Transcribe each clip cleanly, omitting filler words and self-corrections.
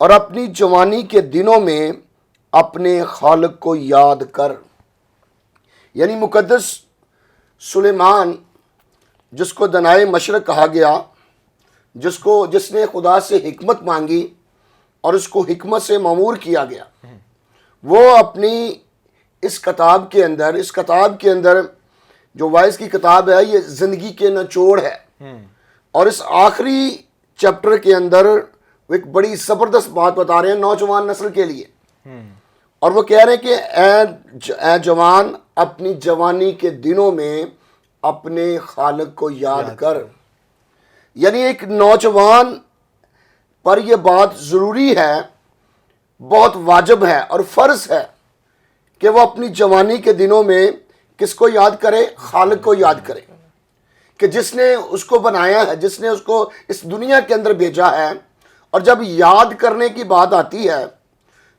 اور اپنی جوانی کے دنوں میں اپنے خالق کو یاد کر. یعنی مقدس سلیمان جس کو دنائے مشرق کہا گیا، جس نے خدا سے حکمت مانگی اور اس کو حکمت سے مامور کیا گیا، وہ اپنی اس کتاب کے اندر جو وائس کی کتاب ہے، یہ زندگی کے نچوڑ ہے. اور اس آخری چیپٹر کے اندر وہ ایک بڑی زبردست بات بتا رہے ہیں نوجوان نسل کے لیے. اور وہ کہہ رہے ہیں کہ اے جوان، اپنی جوانی کے دنوں میں اپنے خالق کو یاد کر. یعنی ایک نوجوان پر یہ بات ضروری ہے، بہت واجب ہے اور فرض ہے کہ وہ اپنی جوانی کے دنوں میں کس کو یاد کرے؟ خالق کو یاد کرے، کہ جس نے اس کو بنایا ہے، جس نے اس کو اس دنیا کے اندر بھیجا ہے. اور جب یاد کرنے کی بات آتی ہے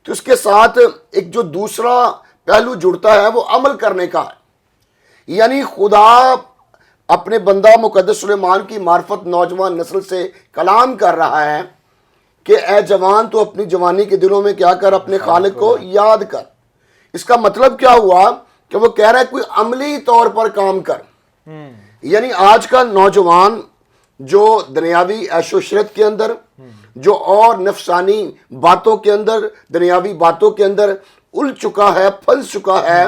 تو اس کے ساتھ ایک جو دوسرا پہلو جڑتا ہے وہ عمل کرنے کا ہے. یعنی خدا اپنے بندہ مقدس سلیمان کی معرفت نوجوان نسل سے کلام کر رہا ہے کہ اے جوان، تو اپنی جوانی کے دنوں میں کیا کر؟ اپنے خالق کو یاد کر. اس کا مطلب کیا ہوا کہ وہ کہہ رہا ہے کوئی عملی طور پر کام کر. یعنی آج کا نوجوان جو دنیاوی عیش و عشرت کے اندر، جو اور نفسانی باتوں کے اندر، دنیاوی باتوں کے اندر الجھ چکا ہے، پھنس چکا ہے،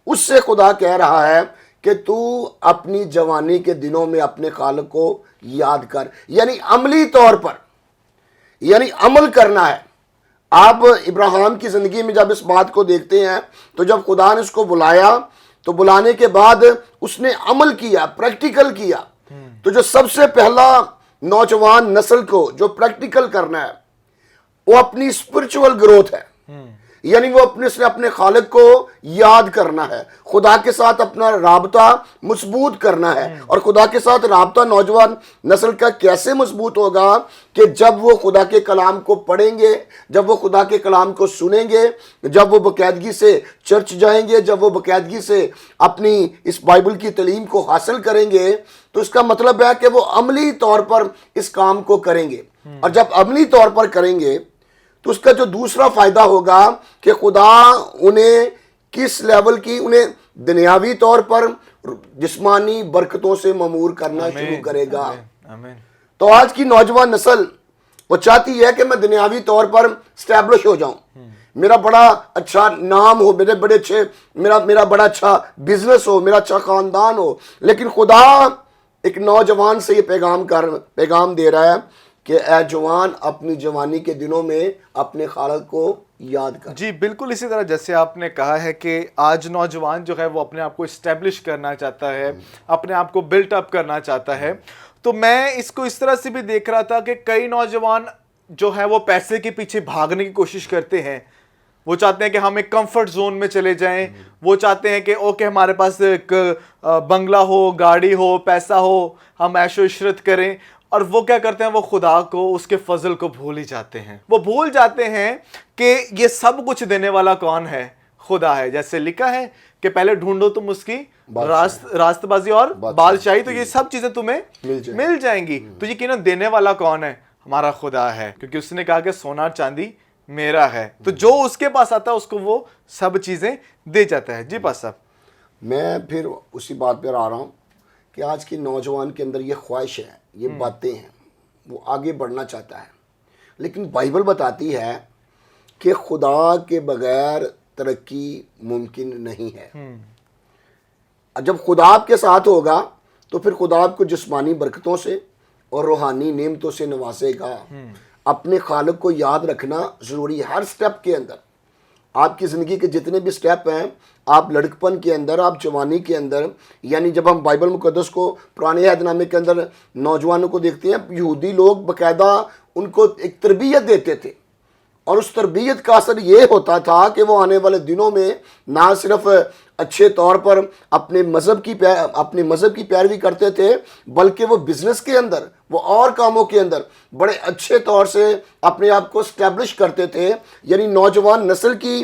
اس سے خدا کہہ رہا ہے کہ تو اپنی جوانی کے دنوں میں اپنے خالق کو یاد کر. یعنی عملی طور پر، یعنی عمل کرنا ہے. آپ ابراہیم کی زندگی میں جب اس بات کو دیکھتے ہیں تو جب خدا نے اس کو بلایا تو بلانے کے بعد اس نے عمل کیا، پریکٹیکل کیا. تو جو سب سے پہلا نوجوان نسل کو جو پریکٹیکل کرنا ہے وہ اپنی اسپرچول گروتھ ہے. یعنی وہ اپنے خالق کو یاد کرنا ہے، خدا کے ساتھ اپنا رابطہ مضبوط کرنا ہے. اور خدا کے ساتھ رابطہ نوجوان نسل کا کیسے مضبوط ہوگا؟ کہ جب وہ خدا کے کلام کو پڑھیں گے، جب وہ خدا کے کلام کو سنیں گے، جب وہ باقاعدگی سے چرچ جائیں گے، جب وہ باقاعدگی سے اپنی اس بائبل کی تعلیم کو حاصل کریں گے، تو اس کا مطلب ہے کہ وہ عملی طور پر اس کام کو کریں گے. اور جب عملی طور پر کریں گے تو اس کا جو دوسرا فائدہ ہوگا کہ خدا انہیں کس لیول کی، انہیں دنیاوی طور پر جسمانی برکتوں سے مامور کرنا شروع کرے گا. تو آج کی نوجوان نسل وہ چاہتی ہے کہ میں دنیاوی طور پر اسٹیبلش ہو جاؤں، میرا بڑا اچھا نام ہو، میرا بڑا اچھا بزنس ہو، میرا اچھا خاندان ہو. لیکن خدا ایک نوجوان سے یہ پیغام دے رہا ہے کہ اے جوان، اپنی جوانی کے دنوں میں اپنے خالق کو یاد کر. جی بالکل اسی طرح جیسے آپ نے کہا ہے کہ آج نوجوان جو ہے وہ اپنے آپ کو اسٹیبلش کرنا چاہتا ہے، اپنے آپ کو بلٹ اپ کرنا چاہتا ہے. تو میں اس کو اس طرح سے بھی دیکھ رہا تھا کہ کئی نوجوان جو ہے وہ پیسے کے پیچھے بھاگنے کی کوشش کرتے ہیں. وہ چاہتے ہیں کہ ہم ایک کمفرٹ زون میں چلے جائیں. وہ چاہتے ہیں کہ اوکے ہمارے پاس ایک بنگلہ ہو، گاڑی ہو، پیسہ ہو، ہم عیش و عشرت کریں. اور وہ کیا کرتے ہیں؟ وہ خدا کو، اس کے فضل کو بھول ہی جاتے ہیں. وہ بھول جاتے ہیں کہ یہ سب کچھ دینے والا کون ہے؟ خدا ہے. جیسے لکھا ہے کہ پہلے ڈھونڈو تم اس کی راست بازی اور بادشاہی، تو یہ سب چیزیں تمہیں مل جائیں گی. تو یقیناً دینے والا کون ہے؟ ہمارا خدا ہے، کیونکہ اس نے کہا کہ سونا چاندی میرا ہے. تو جو اس کے پاس آتا ہے اس کو وہ سب چیزیں دے جاتا ہے. جی پاس صاحب. میں پھر اسی بات پر آ رہا ہوں کہ آج کی نوجوان کے اندر یہ خواہش ہے، یہ باتیں ہیں، وہ آگے بڑھنا چاہتا ہے. لیکن بائبل بتاتی ہے کہ خدا کے بغیر ترقی ممکن نہیں ہے. جب خدا آپ کے ساتھ ہوگا تو پھر خدا آپ کو جسمانی برکتوں سے اور روحانی نعمتوں سے نوازے گا. اپنے خالق کو یاد رکھنا ضروری ہے ہر سٹیپ کے اندر. آپ کی زندگی کے جتنے بھی سٹیپ ہیں، آپ لڑکپن کے اندر، آپ جوانی کے اندر، یعنی جب ہم بائبل مقدس کو پرانے عہد نامے کے اندر نوجوانوں کو دیکھتے ہیں، یہودی لوگ باقاعدہ ان کو ایک تربیت دیتے تھے. اور اس تربیت کا اثر یہ ہوتا تھا کہ وہ آنے والے دنوں میں نہ صرف اچھے طور پر اپنے مذہب کی پیروی کرتے تھے، بلکہ وہ بزنس کے اندر، وہ اور کاموں کے اندر بڑے اچھے طور سے اپنے آپ کو اسٹیبلش کرتے تھے. یعنی نوجوان نسل کی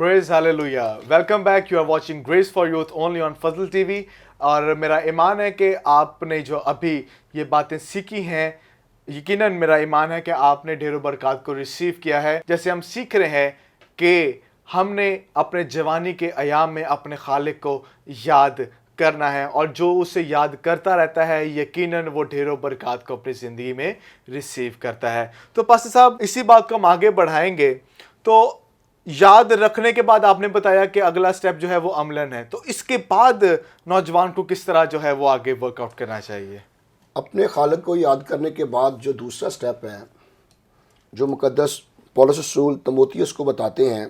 Praise Hallelujah. Welcome back. You are watching Grace for Youth only on Fazl TV. اور میرا ایمان ہے کہ آپ نے جو ابھی یہ باتیں سیکھی ہیں، یقیناً میرا ایمان ہے کہ آپ نے ڈھیروں برکات کو ریسیو کیا ہے۔ جیسے ہم سیکھ رہے ہیں کہ ہم نے اپنے جوانی کے ایام میں اپنے خالق کو یاد کرنا ہے، اور جو اسے یاد کرتا رہتا ہے یقیناً وہ ڈھیروں برکات کو اپنی زندگی میں ریسیو کرتا ہے۔ تو پاسٹر صاحب اسی بات کو ہم آگے بڑھائیں گے۔ تو یاد رکھنے کے بعد آپ نے بتایا کہ اگلا سٹیپ جو ہے وہ عملاً ہے، تو اس کے بعد نوجوان کو کس طرح جو ہے وہ آگے ورک آؤٹ کرنا چاہیے؟ اپنے خالق کو یاد کرنے کے بعد جو دوسرا سٹیپ ہے، جو مقدس پولس رسول تموتھیوس کو بتاتے ہیں،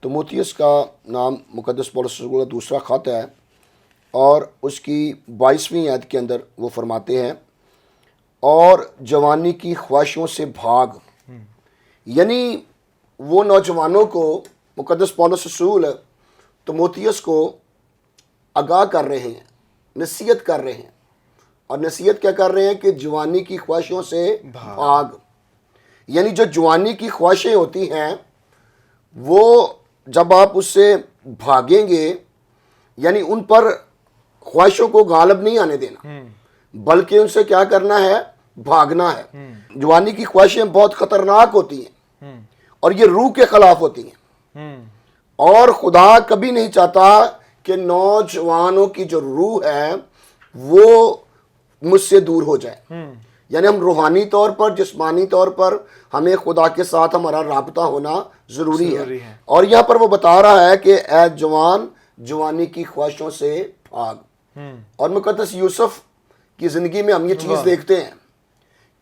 تموتھیوس کا نام مقدس پولس رسول کا دوسرا خط ہے، اور اس کی 22ویں آیت کے اندر وہ فرماتے ہیں، اور جوانی کی خواہشوں سے بھاگ۔ یعنی وہ نوجوانوں کو مقدس پولس رسول تموتھیوس کو آگاہ کر رہے ہیں، نصیحت کر رہے ہیں، اور نصیحت کیا کر رہے ہیں کہ جوانی کی خواہشوں سے بھاگ۔ یعنی جو جوانی کی خواہشیں ہوتی ہیں وہ جب آپ اس سے بھاگیں گے، یعنی ان پر خواہشوں کو غالب نہیں آنے دینا، بلکہ ان سے کیا کرنا ہے؟ بھاگنا ہے۔ جوانی کی خواہشیں بہت خطرناک ہوتی ہیں اور یہ روح کے خلاف ہوتی ہیں، اور خدا کبھی نہیں چاہتا کہ نوجوانوں کی جو روح ہے وہ مجھ سے دور ہو جائے۔ یعنی ہم روحانی طور پر، جسمانی طور پر ہمیں خدا کے ساتھ ہمارا رابطہ ہونا ضروری ہے۔ اور یہاں پر وہ بتا رہا ہے کہ اے جوان، جوانی کی خواہشوں سے بھاگ۔ اور مقدس یوسف کی زندگی میں ہم یہ چیز دیکھتے ہیں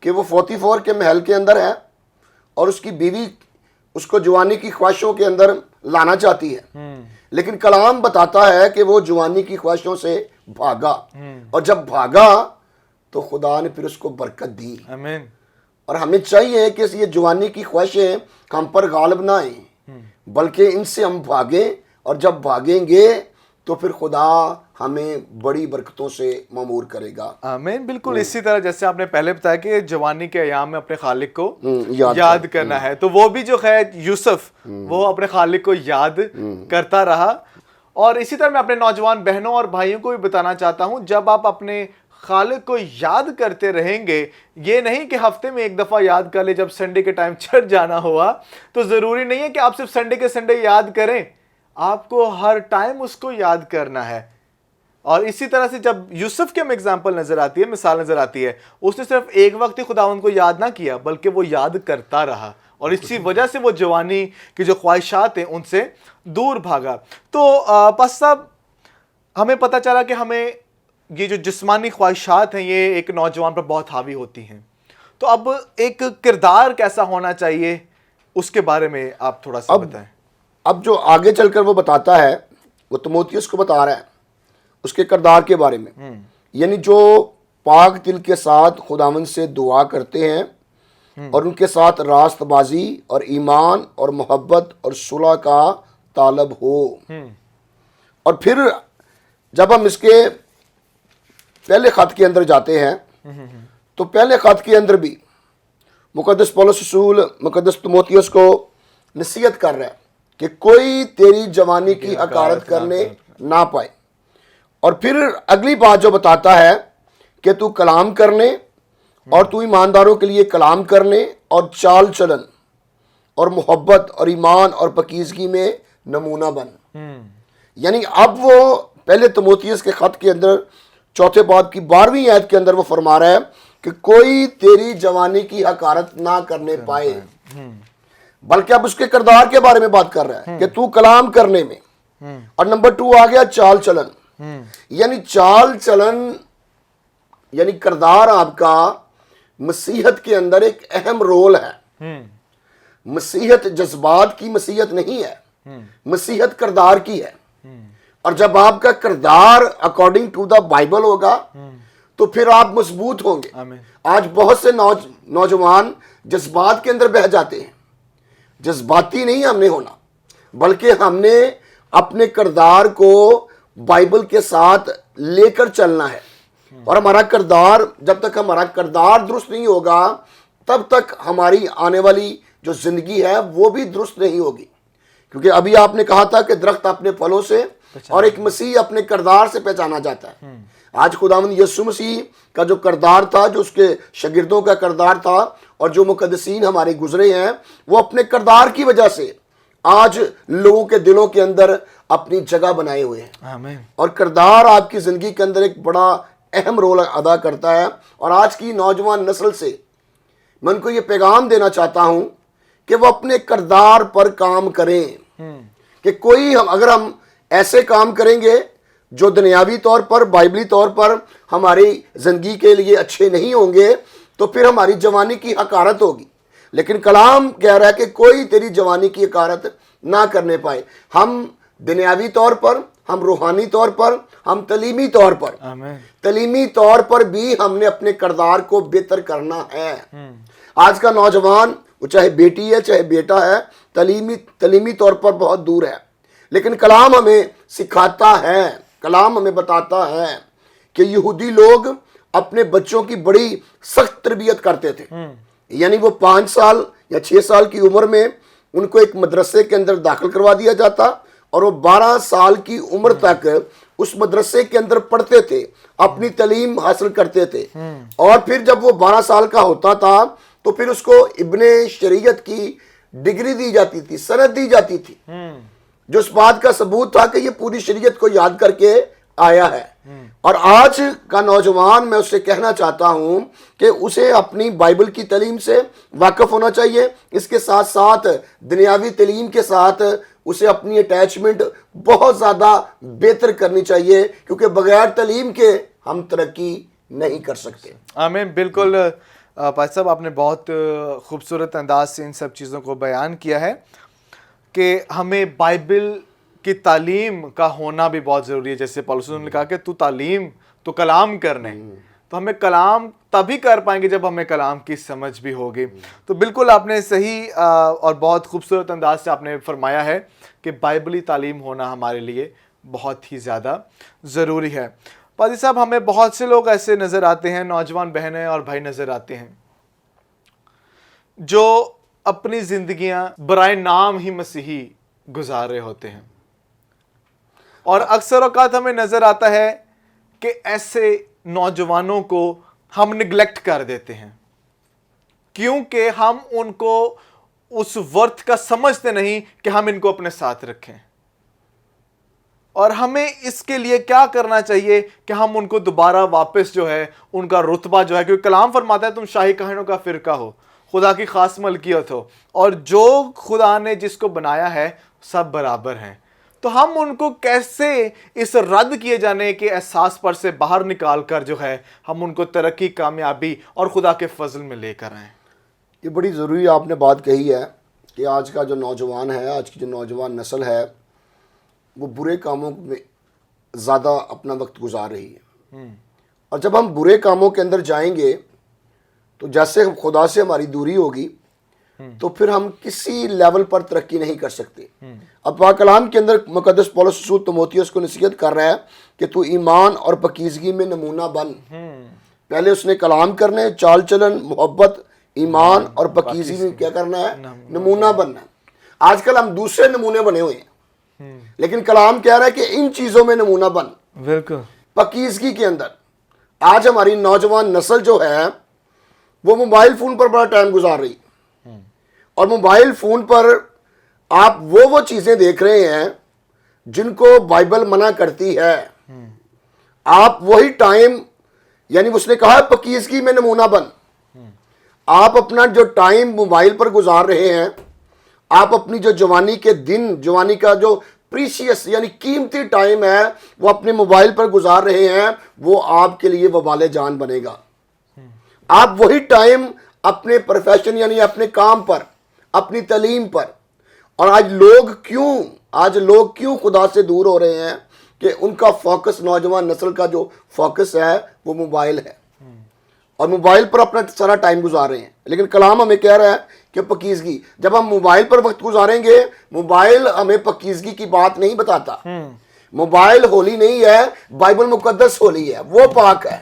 کہ وہ فوتیفور کے محل کے اندر ہے، اور اس کی بیوی اس کو جوانی کی خواہشوں کے اندر لانا چاہتی ہے، لیکن کلام بتاتا ہے کہ وہ جوانی کی خواہشوں سے بھاگا، اور جب بھاگا تو خدا نے پھر اس کو برکت دی۔ آمین۔ اور ہمیں چاہیے کہ یہ جوانی کی خواہشیں ہم پر غالب نہ آئیں، بلکہ ان سے ہم بھاگیں، اور جب بھاگیں گے تو پھر خدا ہمیں بڑی برکتوں سے معمور کرے گا۔ آمین۔ بالکل اسی طرح جیسے آپ نے پہلے بتایا کہ جوانی کے ایام میں اپنے خالق کو یاد کرنا ہے، تو وہ بھی جو ہے یوسف وہ اپنے خالق کو یاد کرتا رہا۔ اور اسی طرح میں اپنے نوجوان بہنوں اور بھائیوں کو بھی بتانا چاہتا ہوں، جب آپ اپنے خالق کو یاد کرتے رہیں گے، یہ نہیں کہ ہفتے میں ایک دفعہ یاد کر لے، جب سنڈے کے ٹائم چرچ جانا ہوا تو ضروری نہیں ہے کہ آپ صرف سنڈے کے سنڈے یاد کریں، آپ کو ہر ٹائم اس کو یاد کرنا ہے۔ اور اسی طرح سے جب یوسف کی ہم ایگزامپل نظر آتی ہے، مثال نظر آتی ہے، اس نے صرف ایک وقت ہی خداوند کو یاد نہ کیا بلکہ وہ یاد کرتا رہا، اور اسی وجہ سے وہ جوانی کی جو خواہشات ہیں ان سے دور بھاگا۔ تو پاس صاحب ہمیں پتہ چلا کہ ہمیں یہ جو جسمانی خواہشات ہیں یہ ایک نوجوان پر بہت حاوی ہوتی ہیں، تو اب ایک کردار کیسا ہونا چاہیے اس کے بارے میں آپ تھوڑا سا بتائیں۔ اب جو آگے چل کر وہ بتاتا ہے، وہ تموتھیوس کو بتا رہا ہے اس کے کردار کے بارے میں، یعنی جو پاک دل کے ساتھ خداوند سے دعا کرتے ہیں اور ان کے ساتھ راست بازی اور ایمان اور محبت اور صلح کا طالب ہو۔ اور پھر جب ہم اس کے پہلے خط کے اندر جاتے ہیں تو پہلے خط کے اندر بھی مقدس پولس رسول مقدس تموتھیوس کو نصیحت کر رہا ہے کہ کوئی تیری جوانی کی حقارت کرنے نہ پائے، اور پھر اگلی بات جو بتاتا ہے کہ تو کلام کرنے اور تو ایمانداروں کے لیے کلام کرنے اور چال چلن اور محبت اور ایمان اور پاکیزگی میں نمونہ بن. یعنی اب وہ پہلے تیموتھیوس کے خط کے اندر چوتھے باب کی 12ویں آیت کے اندر وہ فرما رہا ہے کہ کوئی تیری جوانی کی حقارت نہ کرنے پائے، بلکہ اب اس کے کردار کے بارے میں بات کر رہا ہے کہ تو کلام کرنے میں. اور نمبر 2 آ گیا چال چلن. یعنی چال چلن یعنی کردار آپ کا مسیحت کے اندر ایک اہم رول ہے. مسیحت جذبات کی مسیحت نہیں ہے، مسیحت کردار کی ہے. اور جب آپ کا کردار اکارڈنگ ٹو دا بائبل ہوگا تو پھر آپ مضبوط ہوں گے. آج بہت سے نوجوان جذبات کے اندر بہہ جاتے ہیں. جذباتی نہیں ہم نے ہونا، بلکہ ہم نے اپنے کردار کو بائبل کے ساتھ لے کر چلنا ہے. اور ہمارا کردار، جب تک ہمارا کردار درست نہیں ہوگا تب تک ہماری آنے والی جو زندگی ہے وہ بھی درست نہیں ہوگی. کیونکہ ابھی آپ نے کہا تھا کہ درخت اپنے پھلوں سے اور ایک مسیح اپنے کردار سے پہچانا جاتا ہے. آج خداوند یسوع مسیح کا جو کردار تھا، جو اس کے شاگردوں کا کردار تھا، اور جو مقدسین ہمارے گزرے ہیں، وہ اپنے کردار کی وجہ سے آج لوگوں کے دلوں کے اندر اپنی جگہ بنائے ہوئے ہیں. آمین. اور کردار آپ کی زندگی کے اندر ایک بڑا اہم رول ادا کرتا ہے. اور آج کی نوجوان نسل سے میں ان کو یہ پیغام دینا چاہتا ہوں کہ وہ اپنے کردار پر کام کریں. کہ کوئی اگر ہم ایسے کام کریں گے جو دنیاوی طور پر، بائبلی طور پر ہماری زندگی کے لیے اچھے نہیں ہوں گے تو پھر ہماری جوانی کی حقارت ہوگی. لیکن کلام کہہ رہا ہے کہ کوئی تیری جوانی کی حقارت نہ کرنے پائے. ہم دنیاوی طور پر، ہم روحانی طور پر، ہم تعلیمی طور پر، تعلیمی طور پر بھی ہم نے اپنے کردار کو بہتر کرنا ہے. آج کا نوجوان، وہ چاہے بیٹی ہے چاہے بیٹا ہے، تعلیمی طور پر بہت دور ہے. لیکن کلام ہمیں سکھاتا ہے، کلام ہمیں بتاتا ہے کہ یہودی لوگ اپنے بچوں کی بڑی سخت تربیت کرتے تھے. یعنی وہ 5 سال یا 6 سال کی عمر میں ان کو ایک مدرسے کے اندر داخل کروا دیا جاتا اور وہ 12 سال کی عمر تک اس مدرسے کے اندر پڑھتے تھے، اپنی تعلیم حاصل کرتے تھے. اور پھر جب وہ 12 سال کا ہوتا تھا تو پھر اس کو ابن شریعت کی ڈگری دی جاتی تھی، سند دی جاتی تھی، جو اس بات کا ثبوت تھا کہ یہ پوری شریعت کو یاد کر کے آیا ہے. اور آج کا نوجوان، میں اسے کہنا چاہتا ہوں کہ اسے اپنی بائبل کی تعلیم سے واقف ہونا چاہیے. اس کے ساتھ ساتھ دنیاوی تعلیم کے ساتھ اسے اپنی اٹیچمنٹ بہت زیادہ بہتر کرنی چاہیے، کیونکہ بغیر تعلیم کے ہم ترقی نہیں کر سکتے. آمین. بالکل پاس صاحب، آپ نے بہت خوبصورت انداز سے ان سب چیزوں کو بیان کیا ہے کہ ہمیں بائبل کی تعلیم کا ہونا بھی بہت ضروری ہے. جیسے پولس نے کہا کہ تو کلام کرنے، تو ہمیں کلام تبھی کر پائیں گے جب ہمیں کلام کی سمجھ بھی ہوگی. تو بالکل آپ نے صحیح اور بہت خوبصورت انداز سے آپ نے فرمایا ہے کہ بائبلی تعلیم ہونا ہمارے لیے بہت ہی زیادہ ضروری ہے. پادری صاحب، ہمیں بہت سے لوگ ایسے نظر آتے ہیں، نوجوان بہنیں اور بھائی نظر آتے ہیں، جو اپنی زندگیاں برائے نام ہی مسیحی گزار رہے ہوتے ہیں. اور اکثر اوقات ہمیں نظر آتا ہے کہ ایسے نوجوانوں کو ہم نگلیکٹ کر دیتے ہیں، کیونکہ ہم ان کو اس ورتھ کا سمجھتے نہیں کہ ہم ان کو اپنے ساتھ رکھیں. اور ہمیں اس کے لیے کیا کرنا چاہیے کہ ہم ان کو دوبارہ واپس جو ہے ان کا رتبہ جو ہے، کیونکہ کلام فرماتا ہے تم شاہی کہنوں کا فرقہ ہو، خدا کی خاص ملکیت ہو، اور جو خدا نے جس کو بنایا ہے سب برابر ہیں. تو ہم ان کو کیسے اس رد کیے جانے کے احساس پر سے باہر نکال کر جو ہے ہم ان کو ترقی، کامیابی اور خدا کے فضل میں لے کر آئیں؟ یہ بڑی ضروری آپ نے بات کہی ہے کہ آج کا جو نوجوان ہے، آج کی جو نوجوان نسل ہے، وہ برے کاموں میں زیادہ اپنا وقت گزار رہی ہے. اور جب ہم برے کاموں کے اندر جائیں گے تو جیسے خدا سے ہماری دوری ہوگی تو پھر ہم کسی لیول پر ترقی نہیں کر سکتے. اب پاک کلام کے اندر مقدس پولس رسول تیموتھیوس کو نصیحت کر رہا ہے کہ تو ایمان اور پاکیزگی میں نمونہ بن. پہلے اس نے کلام کرنے، چال چلن، محبت، ایمان اور پاکیزگی میں کیا کرنا ہے؟ نمونہ بننا. آج کل ہم دوسرے نمونے بنے ہوئے ہیں، لیکن کلام کہہ رہا ہے کہ ان چیزوں میں نمونہ بن. بالکل. پاکیزگی کے اندر آج ہماری نوجوان نسل جو ہے وہ موبائل فون پر بڑا ٹائم گزار رہی ہے، اور موبائل فون پر آپ وہ چیزیں دیکھ رہے ہیں جن کو بائبل منع کرتی ہے. آپ وہی ٹائم، یعنی اس نے کہا پاکیزگی میں نمونہ بن. آپ اپنا جو ٹائم موبائل پر گزار رہے ہیں، آپ اپنی جو جوانی کے دن، جوانی کا جو پریشیس یعنی قیمتی ٹائم ہے وہ اپنے موبائل پر گزار رہے ہیں، وہ آپ کے لیے وبال جان بنے گا. آپ وہی ٹائم اپنے پروفیشن یعنی اپنے کام پر، اپنی تعلیم پر، اور آج لوگ کیوں خدا سے دور ہو رہے ہیں کہ ان کا فوکس، نوجوان نسل کا جو فوکس ہے وہ موبائل ہے، اور موبائل پر اپنا سارا ٹائم گزار رہے ہیں. لیکن کلام ہمیں کہہ رہا ہے کہ پاکیزگی، جب ہم موبائل پر وقت گزاریں گے، موبائل ہمیں پاکیزگی کی بات نہیں بتاتا. موبائل ہولی نہیں ہے، بائبل مقدس ہولی ہے، وہ پاک ہے.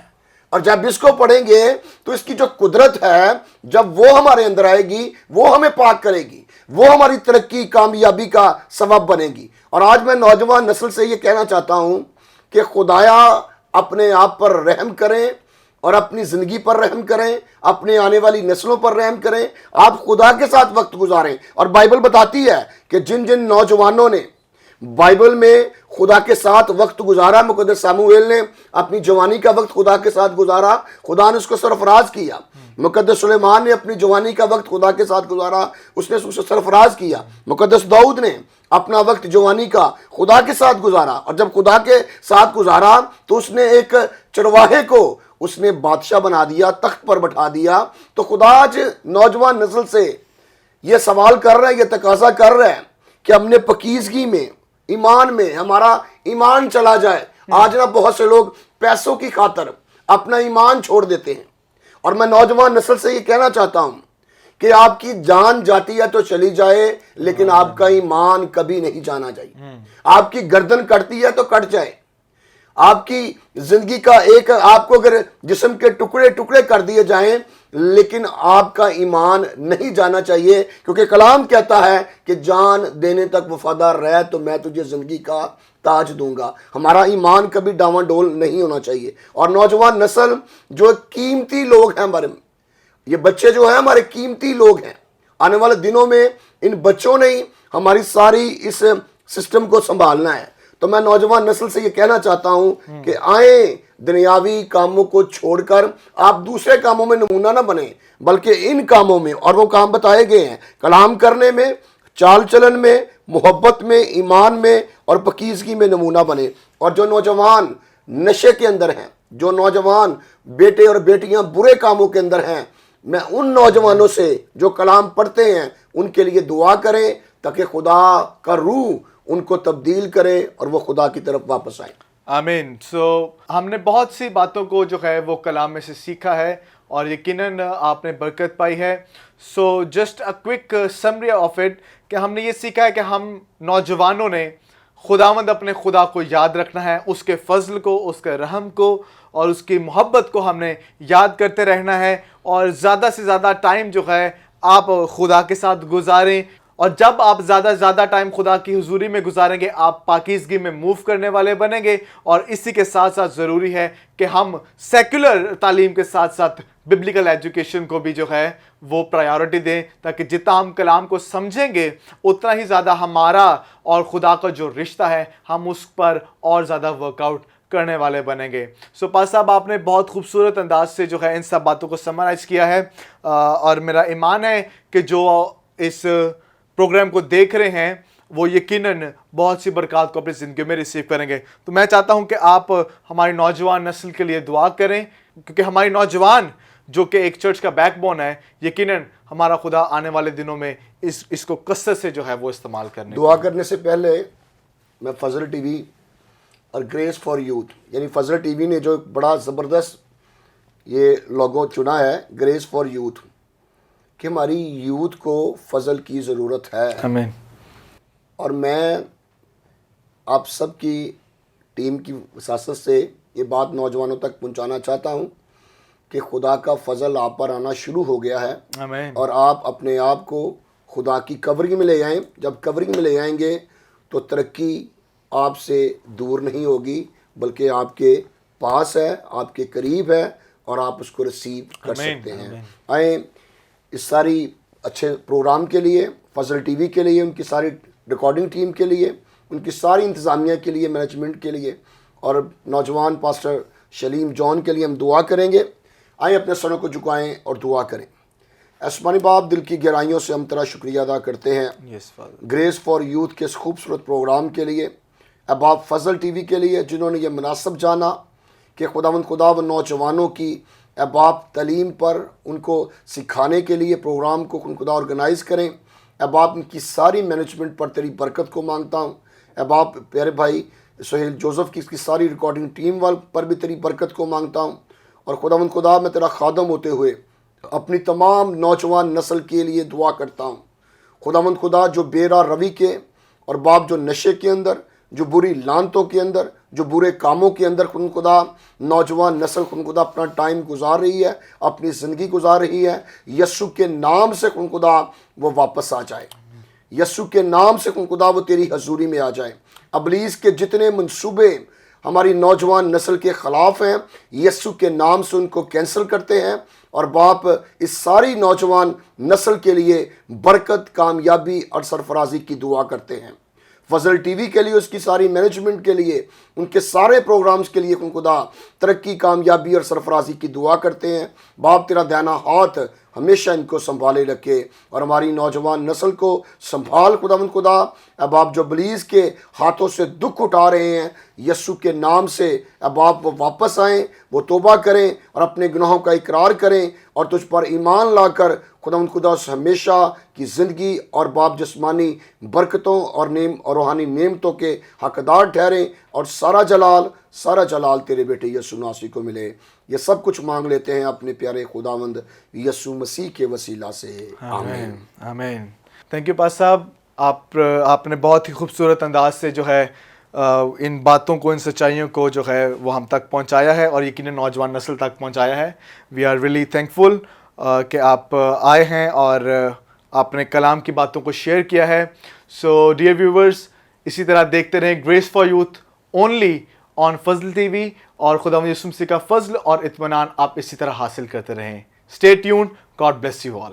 اور جب اس کو پڑھیں گے تو اس کی جو قدرت ہے، جب وہ ہمارے اندر آئے گی، وہ ہمیں پاک کرے گی، وہ ہماری ترقی، کامیابی کا سبب بنے گی. اور آج میں نوجوان نسل سے یہ کہنا چاہتا ہوں کہ خدایا اپنے آپ پر رحم کریں، اور اپنی زندگی پر رحم کریں، اپنے آنے والی نسلوں پر رحم کریں. آپ خدا کے ساتھ وقت گزاریں. اور بائبل بتاتی ہے کہ جن نوجوانوں نے بائبل میں خدا کے ساتھ وقت گزارا، مقدس ساموئیل نے اپنی جوانی کا وقت خدا کے ساتھ گزارا، خدا نے اس کو سرفراز کیا. مقدس سلیمان نے اپنی جوانی کا وقت خدا کے ساتھ گزارا، اس نے اس کو سرفراز کیا. مقدس داؤد نے اپنا وقت جوانی کا خدا کے ساتھ گزارا، اور جب خدا کے ساتھ گزارا تو اس نے ایک چرواہے کو اس نے بادشاہ بنا دیا، تخت پر بٹھا دیا. تو خدا آج نوجوان نسل سے یہ سوال کر رہا ہے، یہ تقاضا کر رہا ہے کہ ہم نے پاکیزگی میں، ایمان میں ہمارا ایمان چلا جائے. آج نہ بہت سے لوگ پیسوں کی خاطر اپنا ایمان چھوڑ دیتے ہیں، اور میں نوجوان نسل سے یہ کہنا چاہتا ہوں کہ آپ کی جان جاتی ہے تو چلی جائے، لیکن آپ کا ایمان کبھی نہیں جانا چاہیے. آپ کی گردن کٹتی ہے تو کٹ جائے. آپ کی زندگی کا ایک، آپ کو اگر جسم کے ٹکڑے ٹکڑے کر دیے جائیں، لیکن آپ کا ایمان نہیں جانا چاہیے، کیونکہ کلام کہتا ہے کہ جان دینے تک وفادار رہ تو میں تجھے زندگی کا تاج دوں گا. ہمارا ایمان کبھی ڈاواں ڈول نہیں ہونا چاہیے. اور نوجوان نسل جو قیمتی لوگ ہیں، ہمارے یہ بچے جو ہیں ہمارے قیمتی لوگ ہیں. آنے والے دنوں میں ان بچوں نے ہی ہماری ساری اس سسٹم کو سنبھالنا ہے. تو میں نوجوان نسل سے یہ کہنا چاہتا ہوں کہ آئیں دنیاوی کاموں کو چھوڑ کر آپ دوسرے کاموں میں نمونہ نہ بنیں، بلکہ ان کاموں میں، اور وہ کام بتائے گئے ہیں، کلام کرنے میں، چال چلن میں، محبت میں، ایمان میں اور پاکیزگی میں نمونہ بنے. اور جو نوجوان نشے کے اندر ہیں، جو نوجوان بیٹے اور بیٹیاں برے کاموں کے اندر ہیں، میں ان نوجوانوں سے جو کلام پڑھتے ہیں ان کے لیے دعا کریں تاکہ خدا کا روح ان کو تبدیل کرے اور وہ خدا کی طرف واپس آئیں. آمین. ہم نے بہت سی باتوں کو جو ہے وہ کلام میں سے سیکھا ہے، اور یقیناً آپ نے برکت پائی ہے. Just a quick summary of it کہ ہم نے یہ سیکھا ہے کہ ہم نوجوانوں نے خداوند اپنے خدا کو یاد رکھنا ہے، اس کے فضل کو، اس کے رحم کو اور اس کی محبت کو ہم نے یاد کرتے رہنا ہے. اور زیادہ سے زیادہ ٹائم جو ہے آپ خدا کے ساتھ گزاریں، اور جب آپ زیادہ ٹائم خدا کی حضوری میں گزاریں گے، آپ پاکیزگی میں موو کرنے والے بنیں گے. اور اسی کے ساتھ ساتھ ضروری ہے کہ ہم سیکولر تعلیم کے ساتھ ساتھ ببلیکل ایجوکیشن کو بھی جو ہے وہ پرائیورٹی دیں، تاکہ جتنا ہم کلام کو سمجھیں گے اتنا ہی زیادہ ہمارا اور خدا کا جو رشتہ ہے ہم اس پر اور زیادہ ورک آؤٹ کرنے والے بنیں گے. پاس صاحب آپ نے بہت خوبصورت انداز سے جو ہے ان سب باتوں کو سمرائز کیا ہے، اور میرا ایمان ہے کہ جو اس پروگرام کو دیکھ رہے ہیں وہ یقیناً بہت سی برکات کو اپنی زندگی میں ریسیو کریں گے. تو میں چاہتا ہوں کہ آپ ہماری نوجوان نسل کے لیے دعا کریں، کیونکہ ہماری نوجوان جو کہ ایک چرچ کا بیک بون ہے، یقیناً ہمارا خدا آنے والے دنوں میں اس کو کثرت سے جو ہے وہ استعمال کرنے. دعا کرنے سے پہلے میں فضل ٹی وی اور گریس فار یوتھ، یعنی فضل ٹی وی نے جو بڑا زبردست یہ لوگو چنا ہے، گریس فار یوتھ، کہ ہماری یوتھ کو فضل کی ضرورت ہے. آمین. اور میں آپ سب کی ٹیم کی وساست سے یہ بات نوجوانوں تک پہنچانا چاہتا ہوں کہ خدا کا فضل آپ پر آنا شروع ہو گیا ہے. آمین. اور آپ اپنے آپ کو خدا کی کورنگ میں لے آئیں. جب کورنگ میں لے آئیں گے تو ترقی آپ سے دور نہیں ہوگی، بلکہ آپ کے پاس ہے، آپ کے قریب ہے. اور آپ اس کو ریسیو کر آمین، سکتے ہیں. آمین. آئیں اس ساری اچھے پروگرام کے لیے، فضل ٹی وی کے لیے، ان کی ساری ریکارڈنگ ٹیم کے لیے، ان کی ساری انتظامیہ کے لیے، مینجمنٹ کے لیے، اور نوجوان پاسٹر شلیم جان کے لیے ہم دعا کریں گے. آئیں اپنے سروں کو جھکائیں اور دعا کریں. آسمانی باپ، دل کی گہرائیوں سے ہم تیرا شکریہ ادا کرتے ہیں یس فادر. گریس فار یوتھ کے اس خوبصورت پروگرام کے لیے، اے باپ فضل ٹی وی کے لیے جنہوں نے یہ مناسب جانا کہ خداوند خدا و نوجوانوں کی اے باپ تعلیم پر ان کو سکھانے کے لیے پروگرام کو خدا آرگنائز کریں. اے باپ ان کی ساری مینجمنٹ پر تیری برکت کو مانگتا ہوں. اے باپ پیارے بھائی سہیل جوزف کی اس کی ساری ریکارڈنگ ٹیم پر بھی تیری برکت کو مانگتا ہوں. اور خداوند خدا میں تیرا خادم ہوتے ہوئے اپنی تمام نوجوان نسل کے لیے دعا کرتا ہوں. خداوند خدا جو بے راہ روی کے اور باپ جو نشے کے اندر، جو بری لعنتوں کے اندر، جو برے کاموں کے اندر خدا نوجوان نسل خدا اپنا ٹائم گزار رہی ہے، اپنی زندگی گزار رہی ہے، یسوع کے نام سے خدا وہ واپس آ جائے. یسوع کے نام سے خدا وہ تیری حضوری میں آ جائے. ابلیس کے جتنے منصوبے ہماری نوجوان نسل کے خلاف ہیں، یسوع کے نام سے ان کو کینسل کرتے ہیں. اور باپ اس ساری نوجوان نسل کے لیے برکت، کامیابی اور سرفرازی کی دعا کرتے ہیں. فضل ٹی وی کے لیے، اس کی ساری مینجمنٹ کے لیے، ان کے سارے پروگرامز کے لیے خدا ترقی، کامیابی اور سرفرازی کی دعا کرتے ہیں. باپ تیرا دائنا ہاتھ ہمیشہ ان کو سنبھالے رکھے اور ہماری نوجوان نسل کو سنبھال خدا. اب آپ جو ابلیس کے ہاتھوں سے دکھ اٹھا رہے ہیں، یسوع کے نام سے اب آپ وہ واپس آئیں، وہ توبہ کریں اور اپنے گناہوں کا اقرار کریں اور تجھ پر ایمان لا کر خدا سے ہمیشہ کی زندگی اور باپ جسمانی برکتوں اور روحانی نعمتوں کے حقدار ٹھہریں. اور سارا جلال تیرے بیٹے یسوع ناصری کو ملے. یہ سب کچھ مانگ لیتے ہیں اپنے پیارے خداوند یسوع مسیح کے وسیلہ سے، آمین. آمین. تھینک یو پاس صاحب. آپ نے بہت ہی خوبصورت انداز سے جو ہے ان باتوں کو، ان سچائیوں کو جو ہے وہ ہم تک پہنچایا ہے اور یقیناً نوجوان نسل تک پہنچایا ہے. وی آر ریئلی تھینکفل کہ آپ آئے ہیں اور آپ نے کلام کی باتوں کو شیئر کیا ہے. سو ڈیئر ویورز، اسی طرح دیکھتے رہیں grace for youth only on Fazal TV وی، اور خدا یسوع مسیح کا فضل اور اطمینان آپ اسی طرح حاصل کرتے رہیں. Stay tuned. God bless you all.